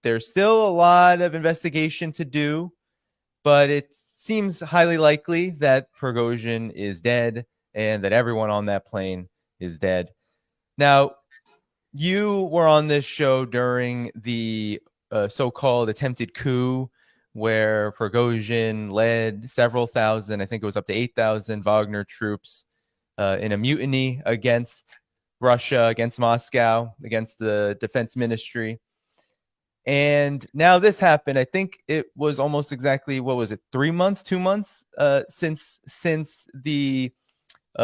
there's still a lot of investigation to do, but it seems highly likely that Prigozhin is dead and that everyone on that plane is dead. Now, you were on this show during the so-called attempted coup where Prigozhin led several thousand, I think it was up to 8,000 Wagner troops in a mutiny against Russia, against Moscow, against the defense ministry. And now this happened. I think it was almost exactly, what was it, 3 months, 2 months since the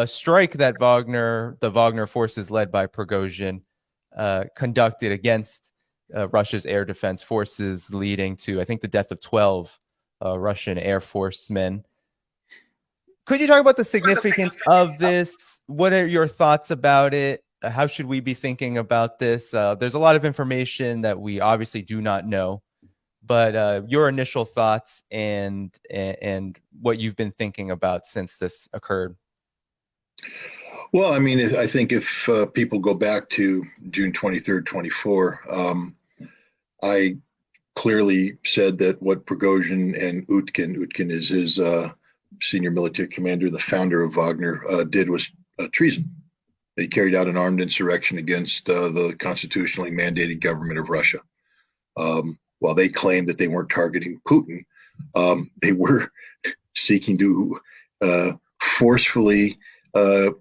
strike that the Wagner forces led by Prigozhin conducted against Russia's air defense forces, leading to, I think, the death of 12 Russian Air Force men. Could you talk about the significance of this? What are your thoughts about it? How should we be thinking about this? There's a lot of information that we obviously do not know, but your initial thoughts and what you've been thinking about since this occurred. Well, I mean, I think if people go back to June 23rd, 24, I clearly said that what Prigozhin and Utkin is his senior military commander, the founder of Wagner, did was treason. They carried out an armed insurrection against the constitutionally mandated government of Russia. While they claimed that they weren't targeting Putin, they were seeking to forcefully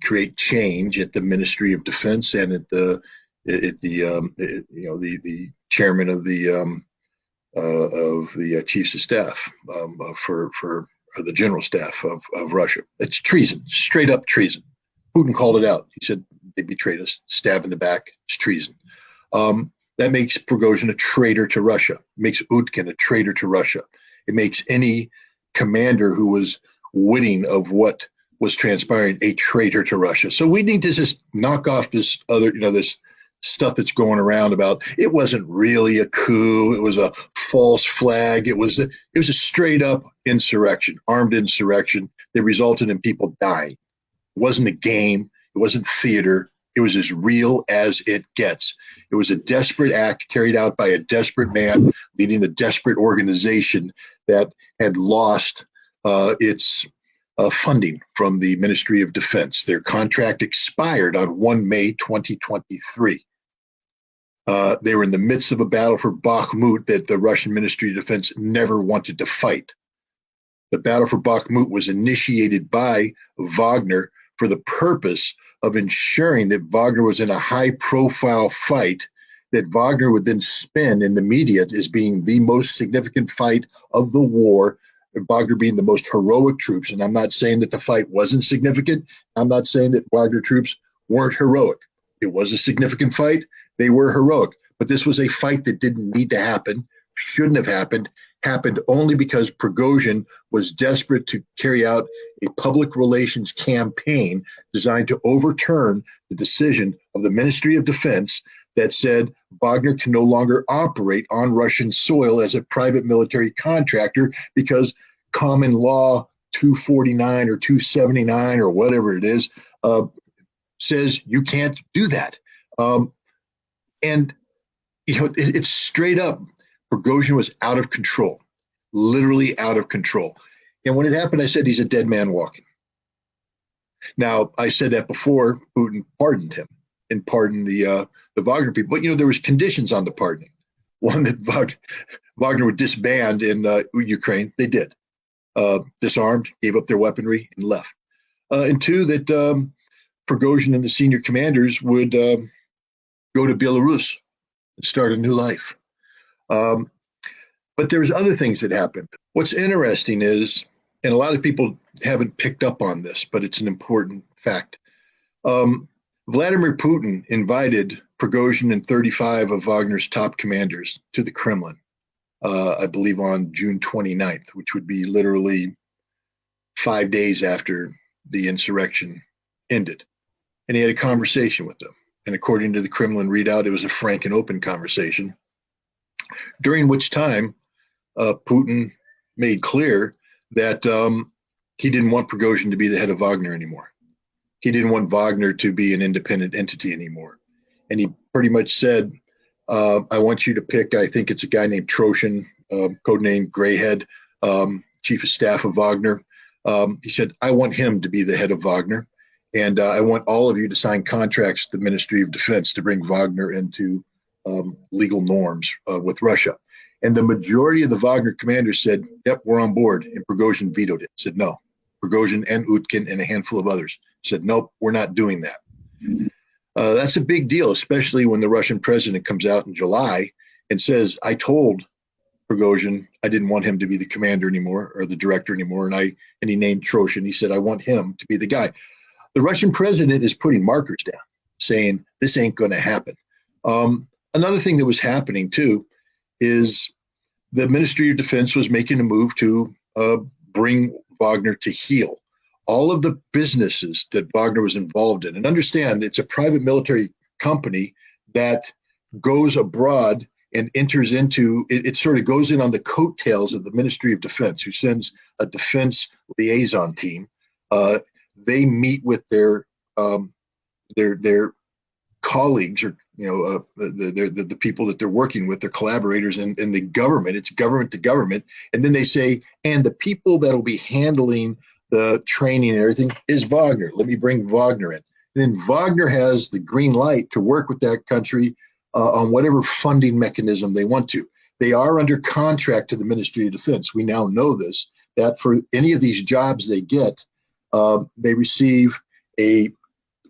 create change at the Ministry of Defense and at the chairman of the chiefs of staff for the general staff of Russia. It's treason, straight up treason. Putin called it out. He said they betrayed us, stab in the back. It's treason. That makes Prigozhin a traitor to Russia. It makes Utkin a traitor to Russia. It makes any commander who was witting of what was transpiring a traitor to Russia. So we need to just knock off this other, this stuff that's going around about it wasn't really a coup. It was a false flag. It was a straight up insurrection, armed insurrection that resulted in people dying. It wasn't a game. It wasn't theater. It was as real as it gets. It was a desperate act carried out by a desperate man leading a desperate organization that had lost its funding from the Ministry of Defense. Their contract expired on 1 May 2023. They were in the midst of a battle for Bakhmut that the Russian Ministry of Defense never wanted to fight. The battle for Bakhmut was initiated by Wagner for the purpose of ensuring that Wagner was in a high-profile fight that Wagner would then spin in the media as being the most significant fight of the war, Wagner being the most heroic troops. And I'm not saying that the fight wasn't significant. I'm not saying that Wagner troops weren't heroic. It was a significant fight. They were heroic. But this was a fight that didn't need to happen, shouldn't have happened only because Prigozhin was desperate to carry out a public relations campaign designed to overturn the decision of the Ministry of Defense that said Wagner can no longer operate on Russian soil as a private military contractor because common law 249 or 279 or whatever it is says you can't do that. It's straight up. Prigozhin was out of control, literally out of control. And when it happened, I said he's a dead man walking. Now, I said that before Putin pardoned him and pardoned the Wagner people. But, there was conditions on the pardoning. One, that Wagner would disband in Ukraine. They did. Disarmed, gave up their weaponry, and left. And two, that Prigozhin and the senior commanders would go to Belarus and start a new life. But there's other things that happened. What's interesting is, and a lot of people haven't picked up on this, but it's an important fact. Vladimir Putin invited Prigozhin and 35 of Wagner's top commanders to the Kremlin, I believe on June 29th, which would be literally 5 days after the insurrection ended. And he had a conversation with them. And according to the Kremlin readout, it was a frank and open conversation, during which time Putin made clear that he didn't want Prigozhin to be the head of Wagner anymore. He didn't want Wagner to be an independent entity anymore. And he pretty much said I want you to pick, I think it's a guy named Troshin, codenamed Greyhead, chief of staff of Wagner. He said, I want him to be the head of Wagner. And I want all of you to sign contracts to the Ministry of Defense to bring Wagner into legal norms with Russia. And the majority of the Wagner commanders said, yep, we're on board. And Prigozhin vetoed it, said no. Prigozhin and Utkin and a handful of others said, nope, we're not doing that. That's a big deal, especially when the Russian president comes out in July and says, I told Prigozhin I didn't want him to be the commander anymore or the director anymore. And he named Troshin. He said, I want him to be the guy. The Russian president is putting markers down, saying this ain't going to happen. Another thing that was happening, too, is the Ministry of Defense was making a move to bring Wagner to heel. All of the businesses that Wagner was involved in, and understand it's a private military company that goes abroad and enters into, it sort of goes in on the coattails of the Ministry of Defense, who sends a defense liaison team. They meet with their colleagues, or the people that they're working with, their collaborators in the government. It's government to government, and then they say, and the people that will be handling the training and everything is Wagner. Let me bring Wagner in. And then Wagner has the green light to work with that country on whatever funding mechanism they want to. They are under contract to the Ministry of Defense. We now know this, that for any of these jobs they get, they receive a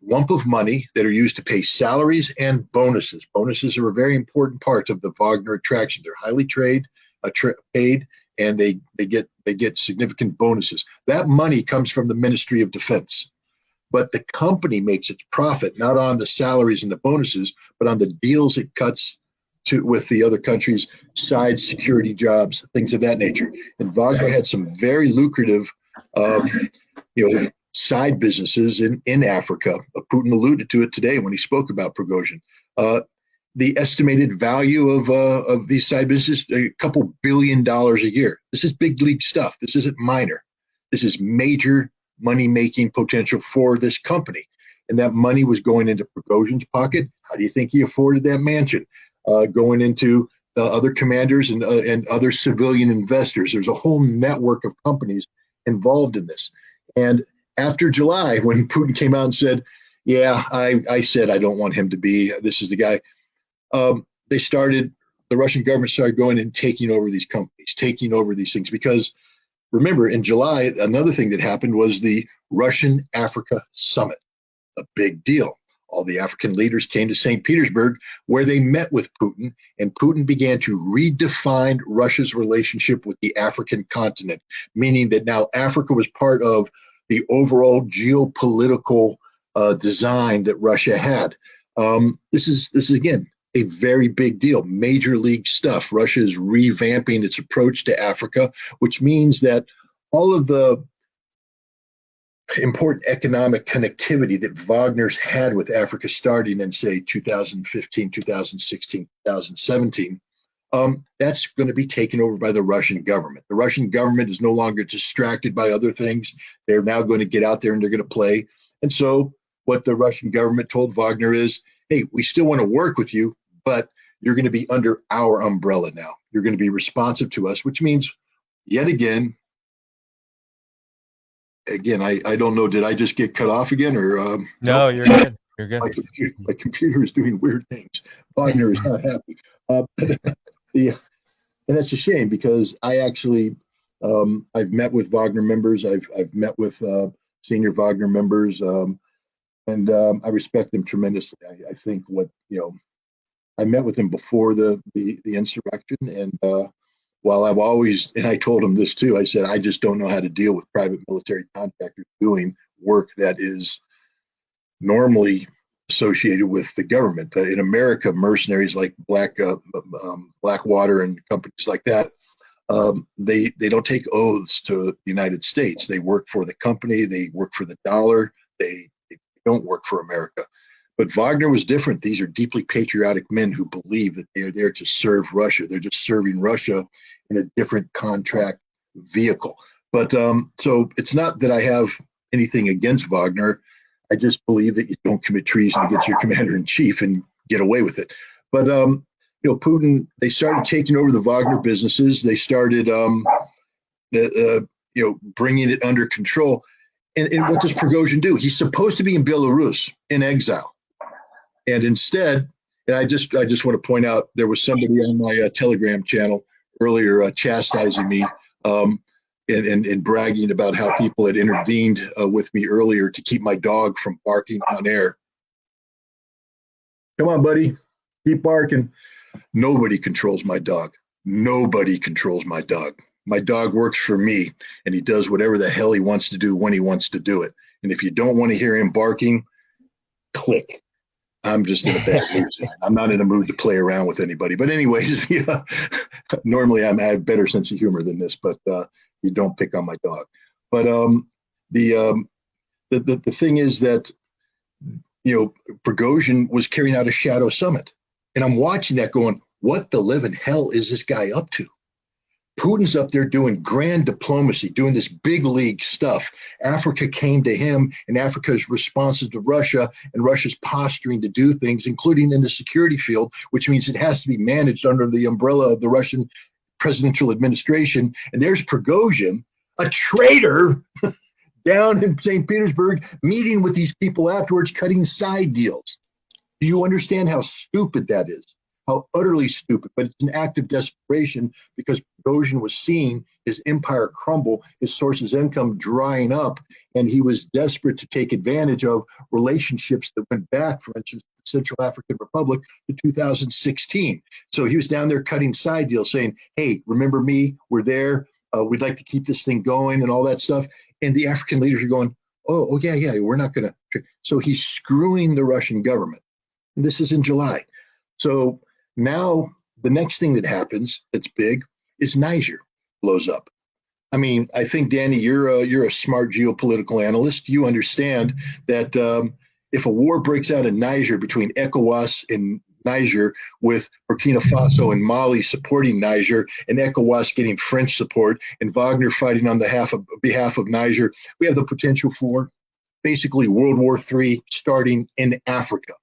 lump of money that are used to pay salaries and bonuses. Bonuses are a very important part of the Wagner attraction. They're highly paid, and they get significant bonuses. That money comes from the Ministry of Defense, but the company makes its profit not on the salaries and the bonuses, but on the deals it cuts with the other countries, side security jobs, things of that nature. And Wagner had some very lucrative, side businesses in Africa. Putin alluded to it today when he spoke about Prigozhin. The estimated value of these side businesses, a couple $1 billion a year. This is big league stuff. This isn't minor. This is major money-making potential for this company. And that money was going into Prigozhin's pocket. How do you think he afforded that mansion? Going into other commanders and other civilian investors. There's a whole network of companies involved in this. And after July, when Putin came out and said, yeah, I said I don't want him to be, this is the guy, the Russian government started going and taking over these companies, taking over these things. Because remember, in July, another thing that happened was the Russian Africa Summit, a big deal. All the African leaders came to St. Petersburg, where they met with Putin, and Putin began to redefine Russia's relationship with the African continent, meaning that now Africa was part of the overall geopolitical design that Russia had. This is again a very big deal, major league stuff. Russia is revamping its approach to Africa, which means that all of the important economic connectivity that Wagner's had with Africa starting in, say, 2015, 2016, 2017, that's going to be taken over by the Russian government. The Russian government is no longer distracted by other things. They're now going to get out there and they're going to play. And so what the Russian government told Wagner is, hey, we still want to work with you, but you're going to be under our umbrella now. You're going to be responsive to us, which means, yet again, I don't know, did I just get cut off again? Or No, you're good. You're good. My computer is doing weird things. Wagner is not happy. And that's a shame, because I actually, I've met with Wagner members. I've met with senior Wagner members, and I respect them tremendously. I think I met with them before the insurrection, and while I've always, and I told them this too, I said, I just don't know how to deal with private military contractors doing work that is normally associated with the government. In America, mercenaries like Blackwater and companies like that, they don't take oaths to the United States. They work for the company. They work for the dollar. They don't work for America. But Wagner was different. These are deeply patriotic men who believe that they are there to serve Russia. They're just serving Russia in a different contract vehicle. But so it's not that I have anything against Wagner. I just believe that you don't commit treason against your commander in chief and get away with it. But Putin, they started taking over the Wagner businesses. They started, bringing it under control. And what does Prigozhin do? He's supposed to be in Belarus in exile. And instead, and I just want to point out, there was somebody on my Telegram channel earlier chastising me and bragging about how people had intervened with me earlier to keep my dog from barking on air. Come on, buddy, keep barking. Nobody controls my dog. Nobody controls my dog. My dog works for me, and he does whatever the hell he wants to do when he wants to do it. And if you don't want to hear him barking, click. I'm just in a bad mood tonight. I'm not in a mood to play around with anybody. But anyways, yeah, normally I have a better sense of humor than this, but you don't pick on my dog. But the thing is that, Prigozhin was carrying out a shadow summit. And I'm watching that going, what the living hell is this guy up to? Putin's up there doing grand diplomacy, doing this big league stuff. Africa came to him, and Africa's responsive to Russia, and Russia's posturing to do things, including in the security field, which means it has to be managed under the umbrella of the Russian presidential administration. And there's Prigozhin, a traitor, down in St. Petersburg, meeting with these people afterwards, cutting side deals. Do you understand how stupid that is? How utterly stupid, but it's an act of desperation because Prigozhin was seeing his empire crumble, his sources of income drying up, and he was desperate to take advantage of relationships that went back, for instance, the Central African Republic to 2016. So he was down there cutting side deals saying, hey, remember me? We're there. We'd like to keep this thing going and all that stuff. And the African leaders are going, oh yeah, we're not going to. So he's screwing the Russian government. And this is in July. So now the next thing that happens that's big is Niger blows up. I mean, I think, Danny, you're a smart geopolitical analyst. You understand that if a war breaks out in Niger between ECOWAS and Niger, with Burkina Faso and Mali supporting Niger, and ECOWAS getting French support, and Wagner fighting on behalf of Niger, we have the potential for basically World War III starting in Africa.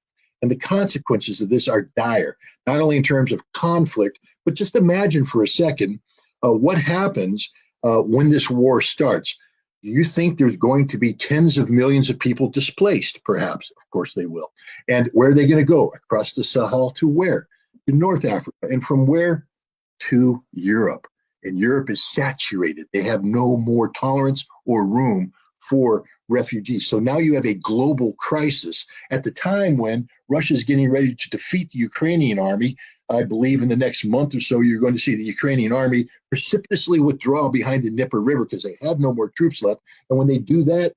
And the consequences of this are dire, not only in terms of conflict, but just imagine for a second what happens when this war starts. Do you think there's going to be tens of millions of people displaced? Perhaps. Of course they will. And where are they going to go? Across the Sahel to where? To North Africa. And from where? To Europe. And Europe is saturated. They have no more tolerance or room for refugees. So now you have a global crisis at the time when Russia is getting ready to defeat the Ukrainian army. I believe in the next month or so, you're going to see the Ukrainian army precipitously withdraw behind the Dnieper River because they have no more troops left. And when they do that,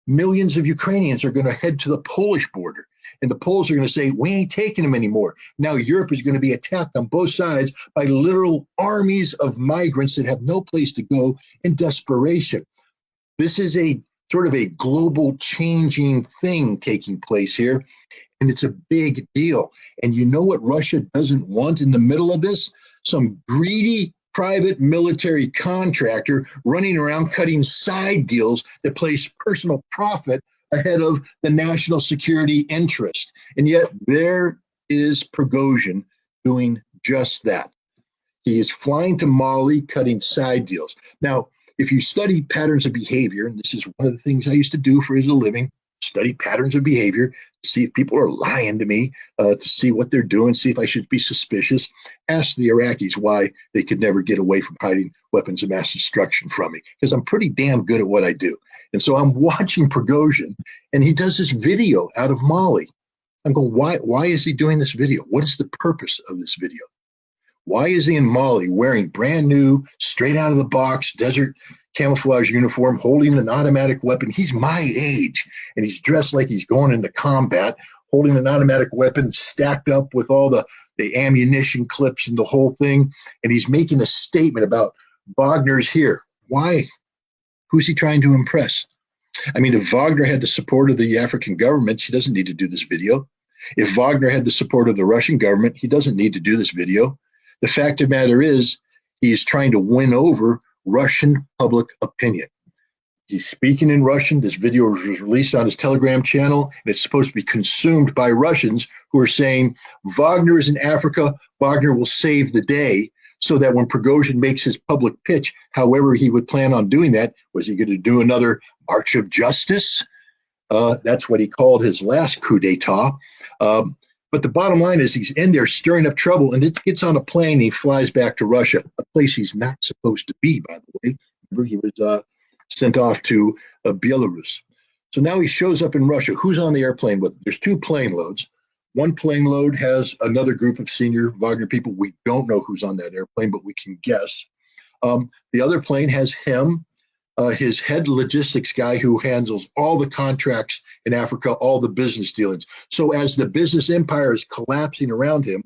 millions of Ukrainians are going to head to the Polish border. And the Poles are going to say, we ain't taking them anymore. Now Europe is going to be attacked on both sides by literal armies of migrants that have no place to go in desperation. This is a sort of a global changing thing taking place here. And it's a big deal. And you know what Russia doesn't want in the middle of this? Some greedy private military contractor running around cutting side deals that place personal profit ahead of the national security interest. And yet there is Prigozhin doing just that. He is flying to Mali, cutting side deals. Now, if you study patterns of behavior, and this is one of the things I used to do for as a living, study patterns of behavior, see if people are lying to me, to see what they're doing, see if I should be suspicious. Ask the Iraqis why they could never get away from hiding weapons of mass destruction from me, because I'm pretty damn good at what I do. And so I'm watching Prigozhin, and he does this video out of Mali. I'm going, why is he doing this video? What is the purpose of this video? Why is he in Mali wearing brand new, straight out of the box, desert camouflage uniform, holding an automatic weapon? He's my age, and he's dressed like he's going into combat, holding an automatic weapon stacked up with all the ammunition clips and the whole thing. And he's making a statement about Wagner's here. Why? Who's he trying to impress? I mean, if Wagner had the support of the African governments, he doesn't need to do this video. If Wagner had the support of the Russian government, he doesn't need to do this video. The fact of the matter is, he is trying to win over Russian public opinion. He's speaking in Russian. This video was released on his Telegram channel, and it's supposed to be consumed by Russians who are saying Wagner is in Africa. Wagner will save the day, so that when Prigozhin makes his public pitch, however he would plan on doing that, was he going to do another March of Justice? That's what he called his last coup d'etat. But the bottom line is he's in there stirring up trouble, and it gets on a plane and he flies back to Russia, a place he's not supposed to be, by the way. Remember, he was sent off to Belarus. So now he shows up in Russia. Who's on the airplane with him? There's 2 plane loads. One plane load has another group of senior Wagner people. We don't know who's on that airplane, but we can guess. The other plane has him, his head logistics guy who handles all the contracts in Africa, all the business dealings. So as the business empire is collapsing around him,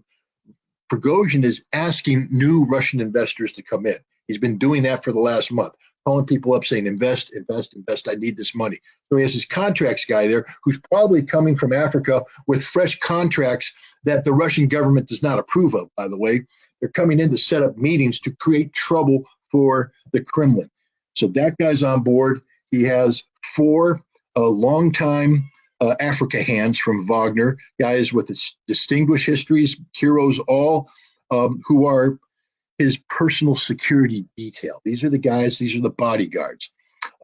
Prigozhin is asking new Russian investors to come in. He's been doing that for the last month, calling people up saying, invest, invest, invest. I need this money. So he has his contracts guy there who's probably coming from Africa with fresh contracts that the Russian government does not approve of, by the way. They're coming in to set up meetings to create trouble for the Kremlin. So that guy's on board. He has 4 longtime Africa hands from Wagner, guys with distinguished histories, heroes all, who are his personal security detail. These are the guys, these are the bodyguards.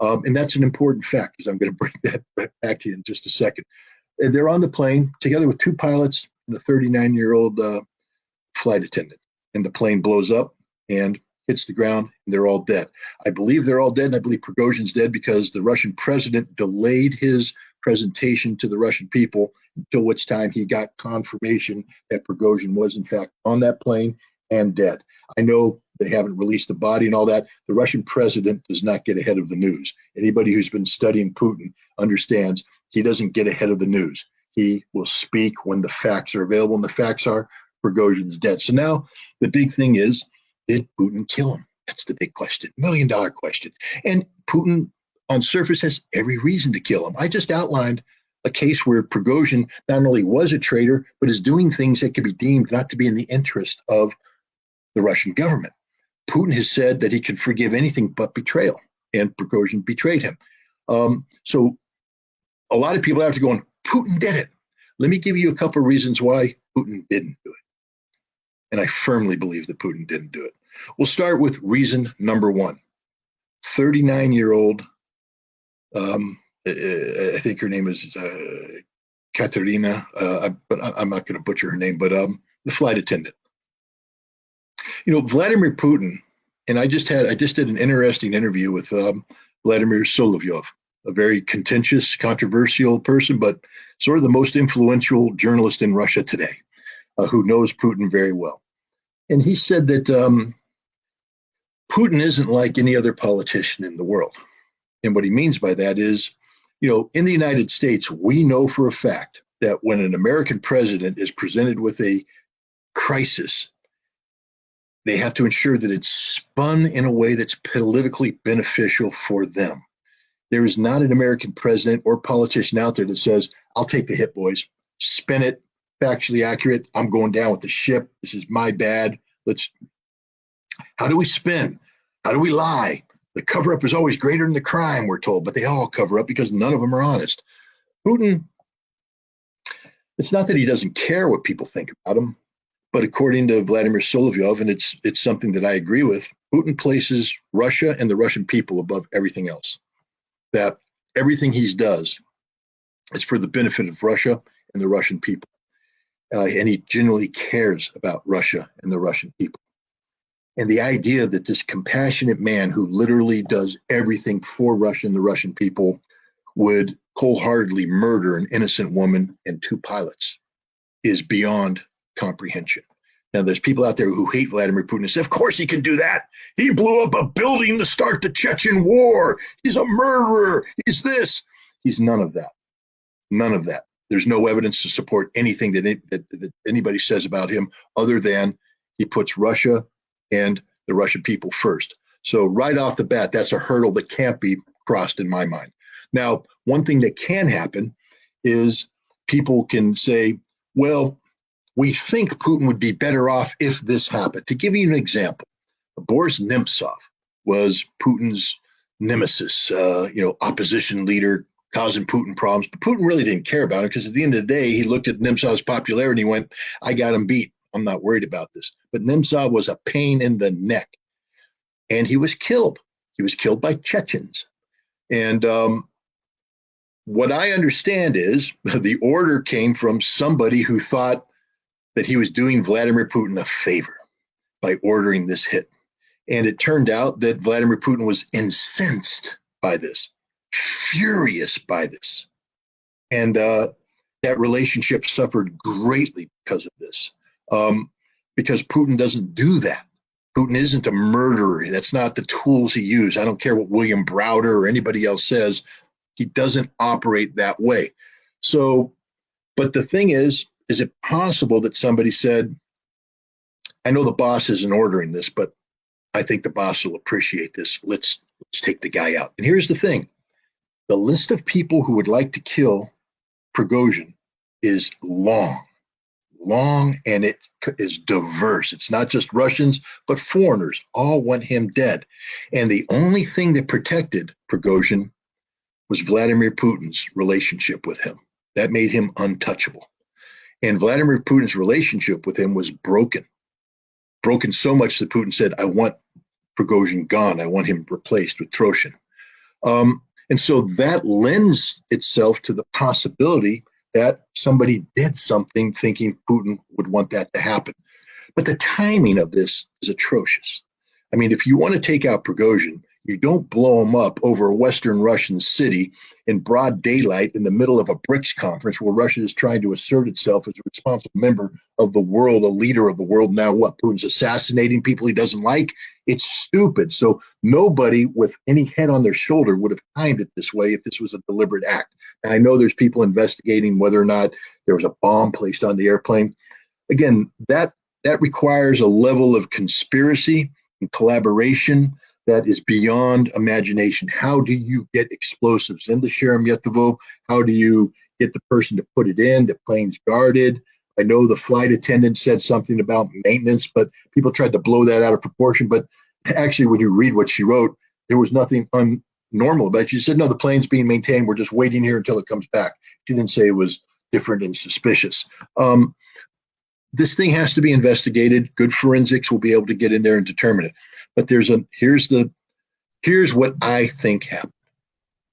And that's an important fact, because I'm going to bring that back to you in just a second. And they're on the plane together with 2 pilots and a 39-year-old flight attendant. And the plane blows up and hits the ground, and they're all dead. I believe they're all dead, and I believe Prigozhin's dead because the Russian president delayed his presentation to the Russian people until which time he got confirmation that Prigozhin was, in fact, on that plane and dead. I know they haven't released the body and all that. The Russian president does not get ahead of the news. Anybody who's been studying Putin understands he doesn't get ahead of the news. He will speak when the facts are available, and the facts are Prigozhin's dead. So now the big thing is, did Putin kill him? That's the big question, $1 million question. And Putin, on surface, has every reason to kill him. I just outlined a case where Prigozhin not only was a traitor, but is doing things that could be deemed not to be in the interest of the Russian government. Putin has said that he can forgive anything but betrayal, and Prigozhin betrayed him. So a lot of people have to go, Putin did it. Let me give you a couple of reasons why Putin didn't do it. And I firmly believe that Putin didn't do it. We'll start with reason number 1. 39-year-old, I think her name is Katerina, but I'm not going to butcher her name, but the flight attendant. You know, Vladimir Putin, and I just did an interesting interview with Vladimir Solovyov, a very contentious, controversial person, but sort of the most influential journalist in Russia today, who knows Putin very well. And he said that Putin isn't like any other politician in the world. And what he means by that is, you know, in the United States, we know for a fact that when an American president is presented with a crisis, they have to ensure that it's spun in a way that's politically beneficial for them. There is not an American president or politician out there that says, I'll take the hit, boys, spin it, factually accurate. I'm going down with the ship. This is my bad. How do we spin? How do we lie? The cover up is always greater than the crime, we're told, but they all cover up because none of them are honest. Putin, it's not that he doesn't care what people think about him, but according to Vladimir Solovyov, and it's something that I agree with, Putin places Russia and the Russian people above everything else. That everything he does is for the benefit of Russia and the Russian people. And he genuinely cares about Russia and the Russian people. And the idea that this compassionate man who literally does everything for Russia and the Russian people would wholeheartedly murder an innocent woman and 2 pilots is beyond comprehension. Now, there's people out there who hate Vladimir Putin and say, of course he can do that. He blew up a building to start the Chechen war. He's a murderer. He's this. He's none of that. None of that. There's no evidence to support anything that anybody says about him other than he puts Russia and the Russian people first. So right off the bat, that's a hurdle that can't be crossed in my mind. Now, one thing that can happen is people can say, well, we think Putin would be better off if this happened. To give you an example, Boris Nemtsov was Putin's nemesis, opposition leader causing Putin problems. But Putin really didn't care about it because at the end of the day, he looked at Nemtsov's popularity and he went, I got him beat. I'm not worried about this. But Nemtsov was a pain in the neck. And he was killed. He was killed by Chechens. And what I understand is the order came from somebody who thought that he was doing Vladimir Putin a favor by ordering this hit. And it turned out that Vladimir Putin was incensed by this, furious by this. And that relationship suffered greatly because of this, because Putin doesn't do that. Putin isn't a murderer. That's not the tools he used. I don't care what William Browder or anybody else says. He doesn't operate that way. So, but the thing is it possible that somebody said, I know the boss isn't ordering this, but I think the boss will appreciate this. Let's take the guy out. And here's the thing. The list of people who would like to kill Prigozhin is long, and it is diverse. It's not just Russians, but foreigners all want him dead. And the only thing that protected Prigozhin was Vladimir Putin's relationship with him. That made him untouchable. And Vladimir Putin's relationship with him was broken so much that Putin said, I want Prigozhin gone. I want him replaced with Troshin. And so that lends itself to the possibility that somebody did something thinking Putin would want that to happen. But the timing of this is atrocious. I mean, if you want to take out Prigozhin, you don't blow him up over a Western Russian city in broad daylight in the middle of a BRICS conference where Russia is trying to assert itself as a responsible member of the world, a leader of the world. Now what? Putin's assassinating people he doesn't like? It's stupid. So nobody with any head on their shoulder would have timed it this way if this was a deliberate act. Now, I know there's people investigating whether or not there was a bomb placed on the airplane. Again, that requires a level of conspiracy and collaboration that is beyond imagination. How do you get explosives into Sheremetyevo? How do you get the person to put it in? The plane's guarded. I know the flight attendant said something about maintenance, but people tried to blow that out of proportion. But actually, when you read what she wrote, there was nothing unnormal about it. She said, no, the plane's being maintained. We're just waiting here until it comes back. She didn't say it was different and suspicious. This thing has to be investigated. Good forensics will be able to get in there and determine it. But here's what I think happened,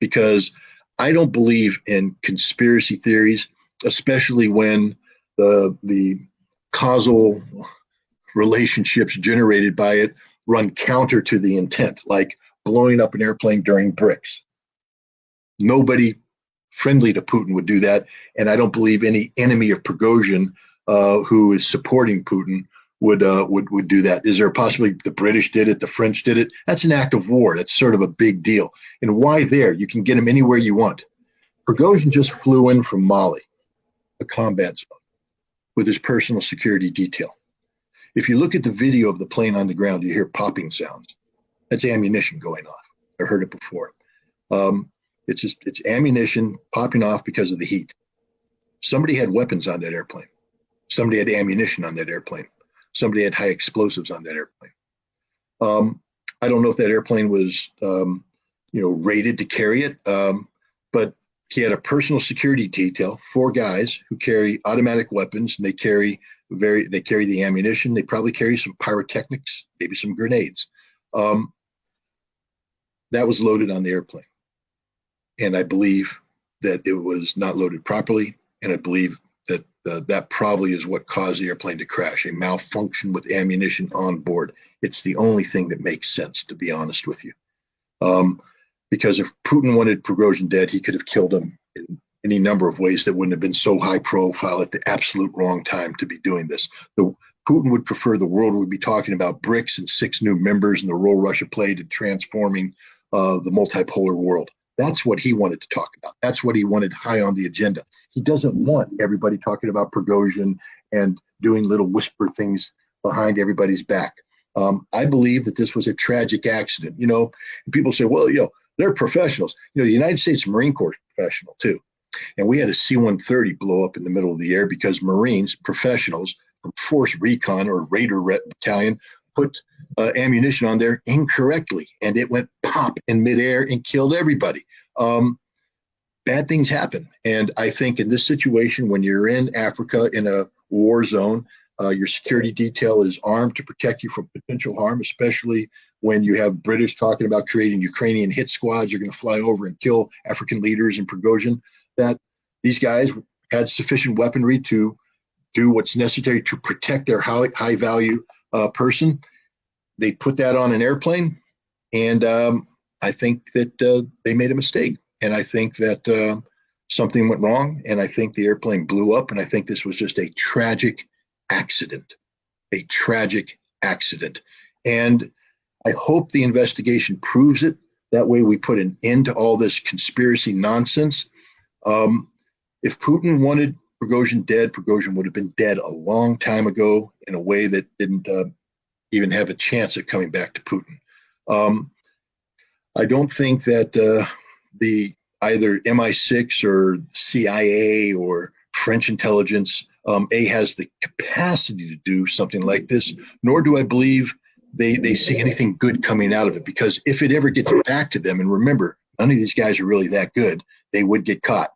because I don't believe in conspiracy theories, especially when the causal relationships generated by it run counter to the intent, like blowing up an airplane during BRICS. Nobody friendly to Putin would do that, and I don't believe any enemy of Prigozhin who is supporting Putin would do that. Is there a possibility the British did it, the French did it? That's an act of war. That's sort of a big deal. And why there? You can get him anywhere you want. Prigozhin just flew in from Mali, a combat zone, with his personal security detail. If you look at the video of the plane on the ground, you hear popping sounds. That's ammunition going off. I've heard it before. It's ammunition popping off because of the heat. Somebody had weapons on that airplane. Somebody had ammunition on that airplane. Somebody had high explosives on that airplane. I don't know if that airplane was, rated to carry it, but he had a personal security detail, 4 guys who carry automatic weapons, and they carry the ammunition. They probably carry some pyrotechnics, maybe some grenades. That was loaded on the airplane, and I believe that it was not loaded properly, and I believe that that probably is what caused the airplane to crash, a malfunction with ammunition on board. It's the only thing that makes sense, to be honest with you. Because if Putin wanted Prigozhin dead, he could have killed him in any number of ways that wouldn't have been so high profile at the absolute wrong time to be doing this. Putin would prefer the world would be talking about BRICS and 6 new members and the role Russia played in transforming the multipolar world. That's what he wanted to talk about. That's what he wanted high on the agenda. He doesn't want everybody talking about Prigozhin and doing little whisper things behind everybody's back. I believe that this was a tragic accident. And people say, well, they're professionals. The United States Marine Corps is professional too. And we had a C-130 blow up in the middle of the air because Marines, professionals from Force Recon or Raider Battalion, put ammunition on there incorrectly, and it went pop. pop in midair and killed everybody. Bad things happen. And I think in this situation, when you're in Africa in a war zone, your security detail is armed to protect you from potential harm, especially when you have British talking about creating Ukrainian hit squads. You're going to fly over and kill African leaders in Prigozhin. That these guys had sufficient weaponry to do what's necessary to protect their high value person. They put that on an airplane, and I think that they made a mistake. And I think that something went wrong, and I think the airplane blew up, and I think this was just a tragic accident, And I hope the investigation proves it. That way we put an end to all this conspiracy nonsense. If Putin wanted Prigozhin dead, Prigozhin would have been dead a long time ago in a way that didn't even have a chance of coming back to Putin. I don't think that the either MI6 or CIA or French intelligence has the capacity to do something like this, nor do I believe they see anything good coming out of it, because if it ever gets back to them, and remember, none of these guys are really that good, they would get caught.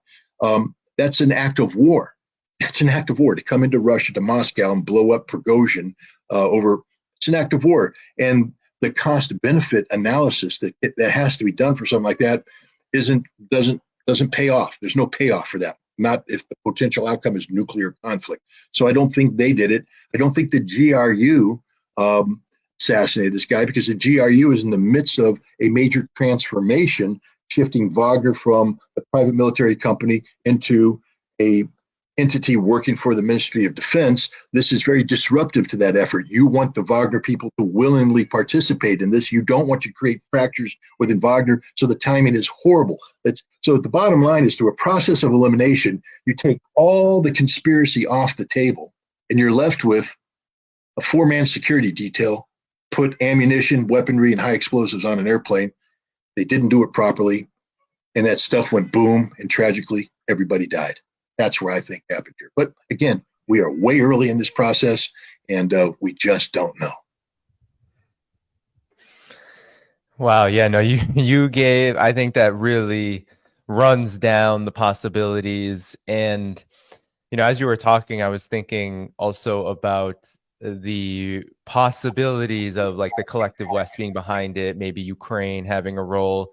That's an act of war. That's an act of war to come into Russia, to Moscow, and blow up Prigozhin over. It's an act of war, and the cost-benefit analysis that has to be done for something like that doesn't pay off. There's no payoff for that. Not if the potential outcome is nuclear conflict. So I don't think they did it. I don't think the GRU assassinated this guy, because the GRU is in the midst of a major transformation, shifting Wagner from a private military company into a entity working for the Ministry of Defense. This is very disruptive to that effort. You want the Wagner people to willingly participate in this. You don't want to create fractures within Wagner, so the timing is horrible. So the bottom line is, through a process of elimination, you take all the conspiracy off the table, and you're left with a 4-man security detail, put ammunition, weaponry, and high explosives on an airplane. They didn't do it properly, and that stuff went boom, and tragically, everybody died. That's where I think happened here. But again, we are way early in this process, and we just don't know. Wow. Yeah, no, you gave, I think that really runs down the possibilities. And, as you were talking, I was thinking also about the possibilities of like the collective West being behind it, maybe Ukraine having a role.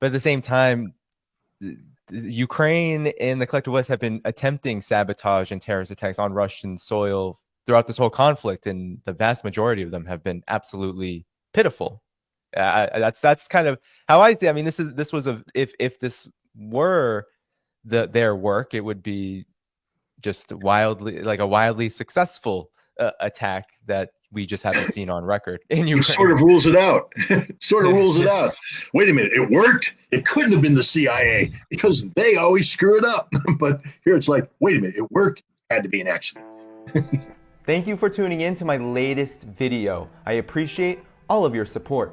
But at the same time, Ukraine and the collective West have been attempting sabotage and terrorist attacks on Russian soil throughout this whole conflict, and the vast majority of them have been absolutely pitiful. That's kind of how I think. I mean, this was if this were their work, it would be just a wildly successful attack that we just haven't seen on record in Ukraine. It sort of rules it out. Rules it out. Wait a minute, it worked? It couldn't have been the CIA, because they always screw it up. But here it's like, wait a minute, it worked? Had to be an accident. Thank you for tuning in to my latest video. I appreciate all of your support.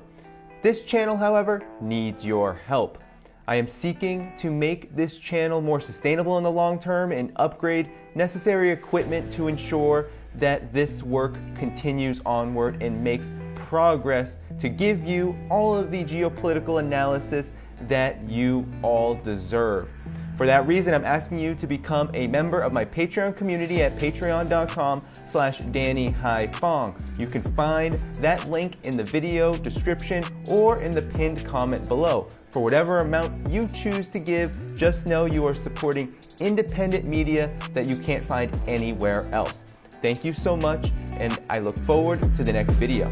This channel, however, needs your help. I am seeking to make this channel more sustainable in the long term and upgrade necessary equipment to ensure that this work continues onward and makes progress to give you all of the geopolitical analysis that you all deserve. For that reason, I'm asking you to become a member of my Patreon community at patreon.com/Danny Haiphong. You can find that link in the video description or in the pinned comment below. For whatever amount you choose to give, just know you are supporting independent media that you can't find anywhere else. Thank you so much, and I look forward to the next video.